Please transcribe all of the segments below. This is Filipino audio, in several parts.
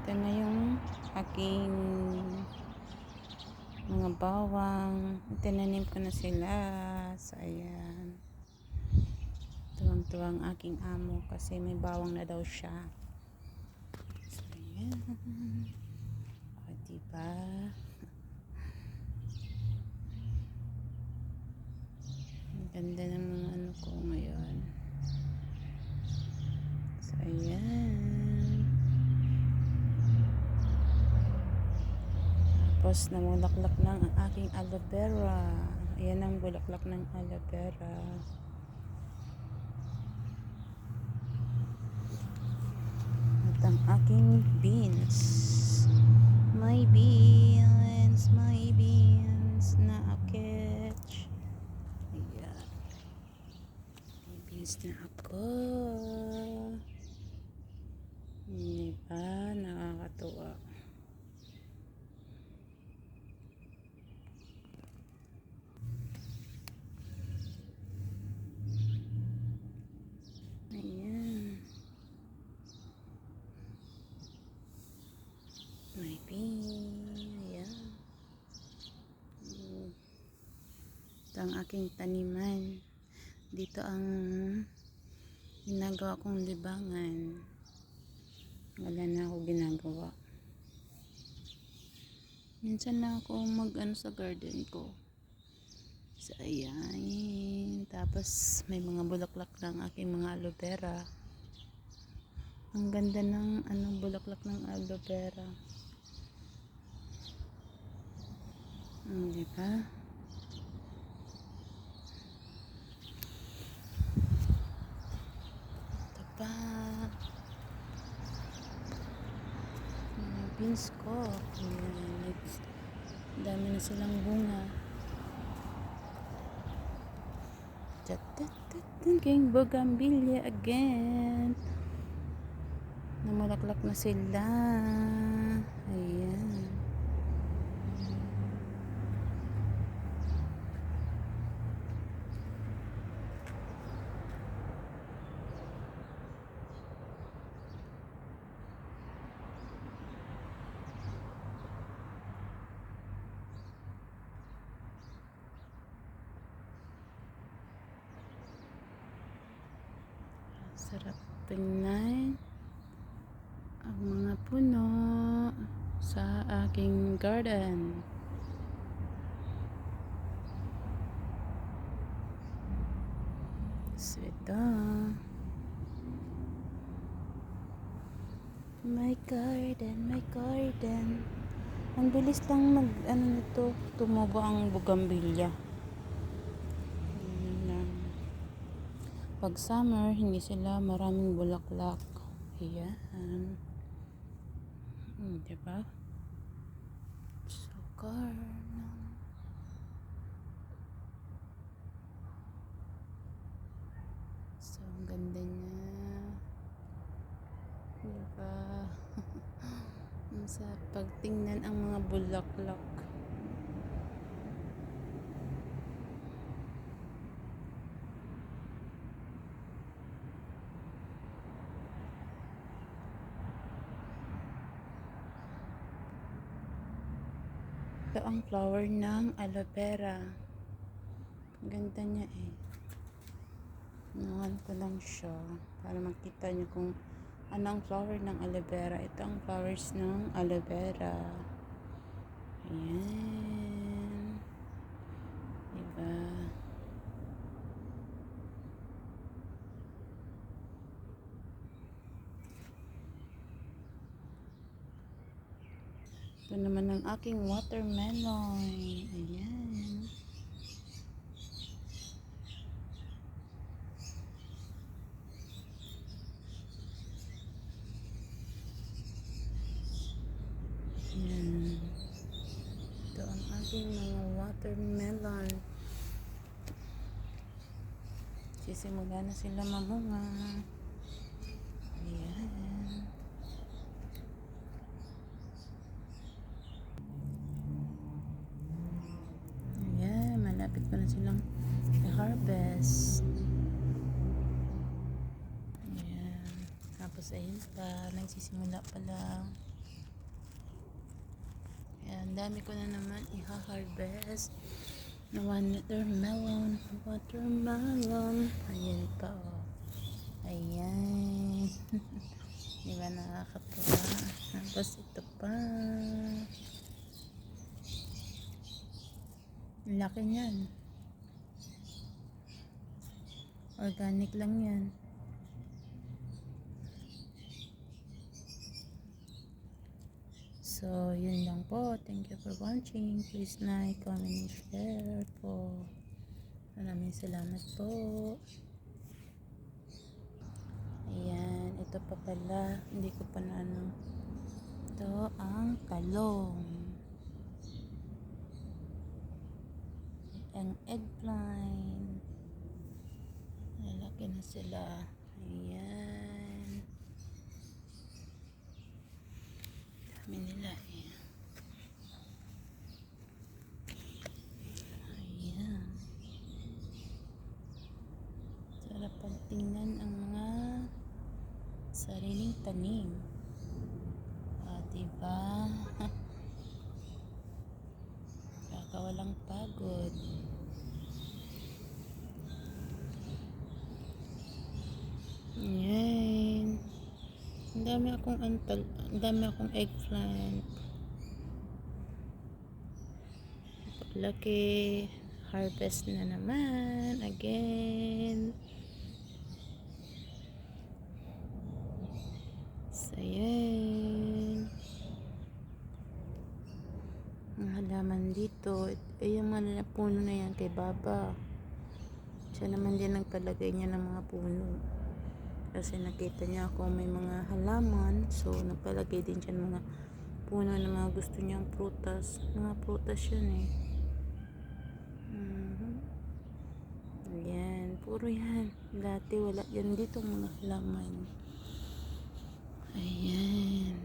Ito na yung aking mga bawang. Tinanim ko na sila. So, ayan. Tuwang-tuwang aking amo kasi may bawang na daw siya. So, ayan. O, diba? Ang ganda ng mga ano ko ngayon. So, ayan. Tapos namulaklak ng aking aloe vera. Ayan ang bulaklak ng aloe vera. At ang aking beans. My beans na aketch. Ayan. May beans na ako. Diba? Nakakatuwa. Ayan. May beans. Ayan. Ito ang aking taniman. Dito ang ginagawa kong libangan. Wala na ako ginagawa. Minsan lang ako mag-ano sa garden ko. So, ayan. Tapos, may mga bulaklak ng aking mga aloe vera. Ang ganda ng bulaklak ng aloe vera. Diba? Ito pa. Mga beans ko. Ayan. Dami na silang bunga. King bougainvillea again. Namulaklak na sila. Ayan. Sarap tingnan ang mga puno sa aking garden. So ito, my garden. Ang bilis lang nito, tumubo ang bougainvillea. Pag summer, hindi sila maraming bulaklak. Ayan. Diba? Sukar. So, ang ganda niya. Diba? Sa pagtingnan ang mga bulaklak. Ito ang flower ng aloe vera. Ganda niya eh. Nawan ko lang siya para makita niyo kung anong flower ng aloe vera. Ito ang flowers ng aloe vera. Ayan. Diba? Ito naman ang aking watermelon. Ayan. Ayan. Ito ang aking mga watermelon. Sisimula na sila mamunga. Ayan. Malapit ko na silang i-harvest. Ayan. Tapos ayun pa, nagsisimula pa lang. Ayan, dami ko na naman i-harvest na watermelon. Watermelon. Ayan pa, oh. Ayan. Di ba nakakatuwa? Tapos ito pa. Ang laki niyan. Organic lang yan. So, yun lang po. Thank you for watching. Please like, comment, and share po. Maraming salamat po. Ayan. Ito pa pala. Hindi ko pa na ano. Ito ang talong. Ang eggplant. Lalaki na sila. Ayan. Dami nila eh. Ayan. Sarap pagtingnan ang mga sariling tanim. Diba? Kakawalang pagod. Ayan. Ang dami akong eggplant. Laki. Harvest na naman. Again. So, ayan. Ang halaman dito. Yung mga puno na yan kay Baba. Siya naman din nagpalagay niya ng mga puno. Kasi nakita niya ako may mga halaman. So, nagpalagay din siya ng mga puno na mga gusto niyang prutas. Mga prutas yun eh. Ayan. Puro yan. Dati wala yan dito mga halaman. Ayan.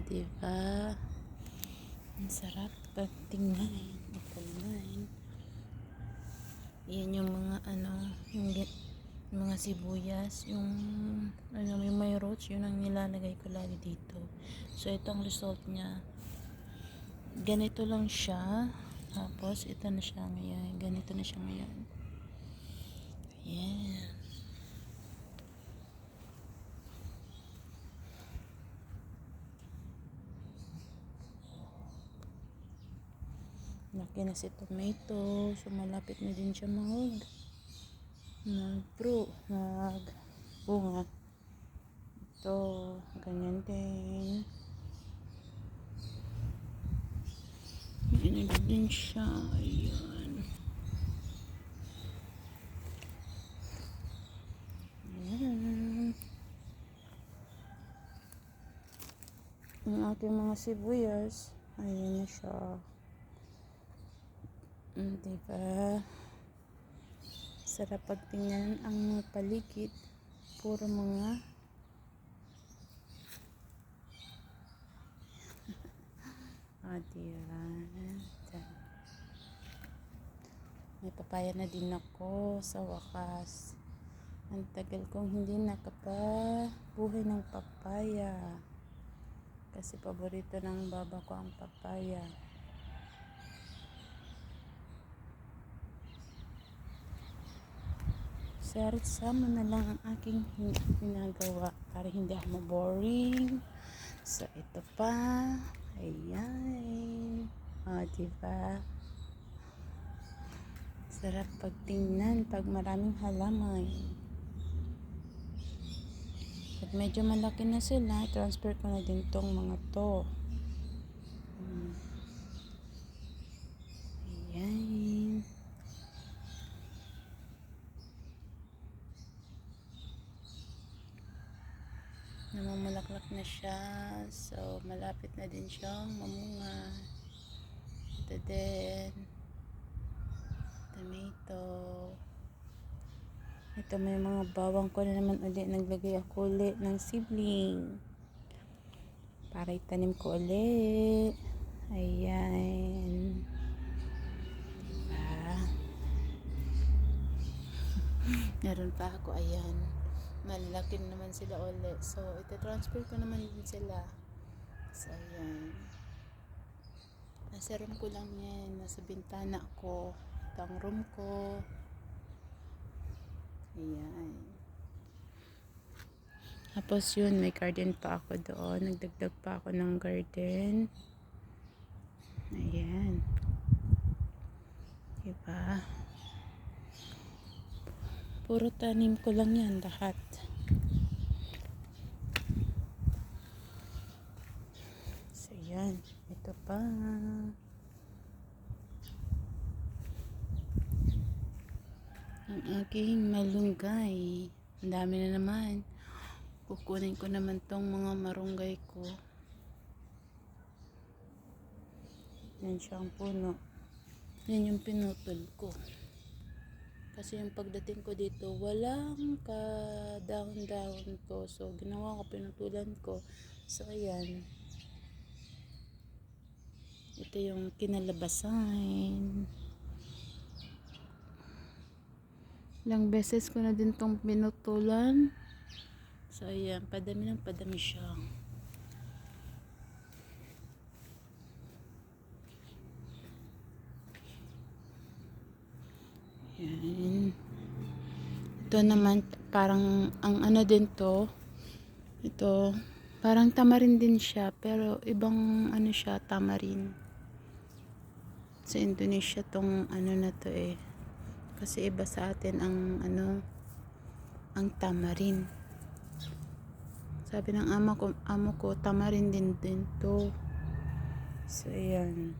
Diba? Ang sarap tingnan. Tingnan. Yan yung mga yung mga sibuyas, yung may roots, yun ang nilalagay ko lagi dito. So ito ang result niya. Ganito lang siya. Tapos ito na siya ngayon. Ganito na siya ngayon. Ayan. Laki na si tomato. So malapit na din siya bunga. Ito, ganyan din. Ganyan din siya. Ayan. Ayan. Ang ating mga sibuyas. Ayan na siya. Diba? Sarap pagtingnan ang paligid. Puro mga diba? May papaya na din ako sa wakas. Ang tagal kong hindi nakapabuhay ng papaya. Kasi paborito ng baba ko ang papaya. Sama na lang ang aking ginagawa para hindi ako maboring. So, ito pa. Ayan. Diba? Sarap pagtingnan pag maraming halaman. Pag medyo malaki na sila, transfer ko na din tong mga to. Ayan. Namamulaklak na siya. So, malapit na din siyang mamunga. Ito din. Tomato. Ito may mga bawang ko na naman ulit. Naglagay ako ulit ng sibling. Para itanim ko ulit. Ayan. Diba? Meron pa ako. Ayan. Malaki naman sila ulit. So, ito transfer ko naman din sila. So, ayan. Nasa room ko lang yan. Nasa bintana ko. Ito ang room ko. Ayan. Tapos yun, may garden pa ako doon. Nagdagdag pa ako ng garden. Ayan. Diba? Puro tanim ko lang yan lahat. So yan. Ito pa. Ang aking malunggay. Ang dami na naman. Kukunin ko naman tong mga marunggay ko. Yan siyang puno. Yan yung pinutol ko. Kasi yung pagdating ko dito, walang kadahon-dahon to. So, ginawa ko, pinutulan ko. So, ayan. Ito yung kinalabasan. Ilang beses ko na din tong pinutulan. So, ayan. Padami ng padami siya. Ayan. Ito naman, parang, ang ano din to, ito, parang tamarin din siya, pero ibang ano siya, tamarin. Sa Indonesia tong ano na to eh. Kasi iba sa atin ang ano, ang tamarin. Sabi ng amo ko, tamarin din to. So, ayan.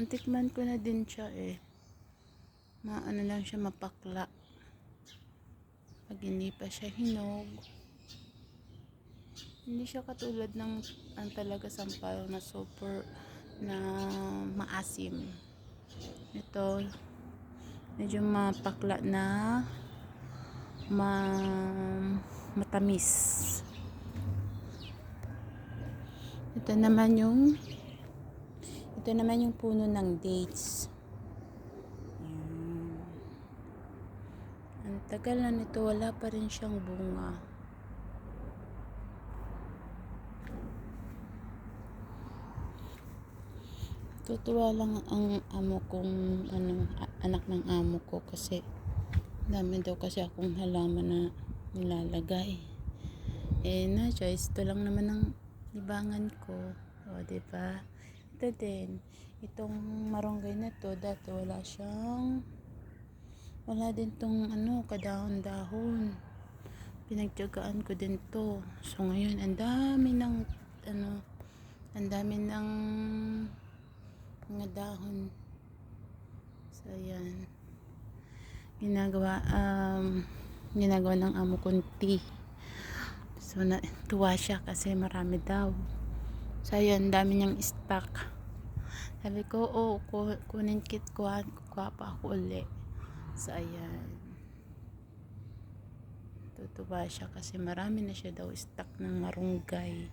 Natikman ko na din siya eh. Maano lang siya, mapakla. Pag hindi pa siya hinog. Hindi siya katulad ng ang talaga sampal na super na maasim. Ito, medyo mapakla na matamis. Ito naman yung puno ng dates. Ayan. Ang tagal na nito, wala pa rin siyang bunga. Tutuwa lang ang amo kong anak ng amo ko kasi dami daw kasi akong halaman na nilalagay. Eh na choice, ito lang naman ang libangan ko. O diba? Ito din, itong marunggay na to, dati wala din tong kadahon-dahon. Pinagtiyagaan ko din to. So ngayon ang dami ng mga dahon. So ayan, ginagawa ng amo kong tea. So tuwa siya kasi marami daw. So ayan, dami niyang stock. Sabi ko, kunin kuha pa ako uli. So ayan, tutuwa siya kasi marami na siya daw stock ng marunggay.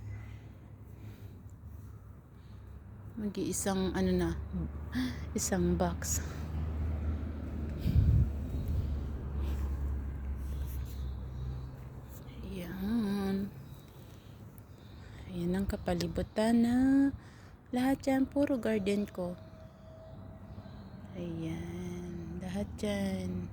Mag-iisang isang box. Ayan. Ayan ang kapalibutan na lahat yan, puro garden ko. Ayan, lahat yan.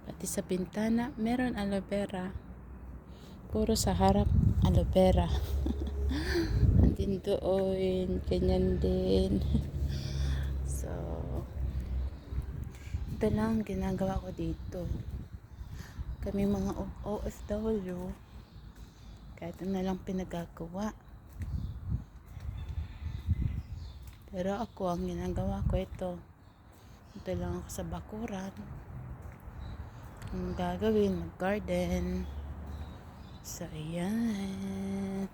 Pati sa bintana, meron aloe vera. Puro sa harap, aloe vera. Andin doon, ganyan din. So, ito lang ginagawa ko dito. Kami mga OFW, kahit ano lang pinagagawa. Pero ako, ang ginagawa ko ito lang ako sa bakuran. Ang gagawin, mag-garden. So, ayan.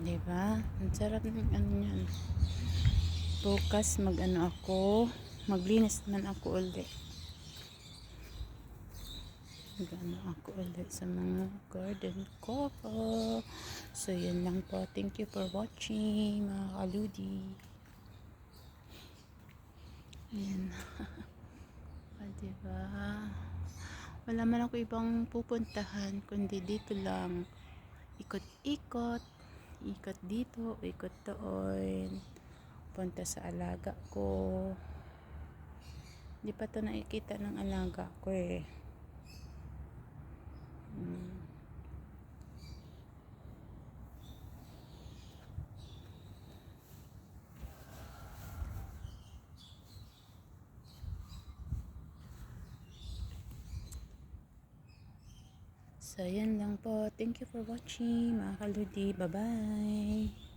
Diba? Ang sarap ng yan. Bukas maglinis naman ako ulit. Gana ako ulit sa mga garden ko. So, yun lang po. Thank you for watching, mga kaludi. Ayan. Diba? Wala man ako ibang pupuntahan, kundi dito lang. Ikot-ikot. Ikot dito, ikot doon. Punta sa alaga ko. Di pa to nakikita ng alaga ko eh. So, yan lang po. Thank you for watching, mga kaludi. Bye-bye.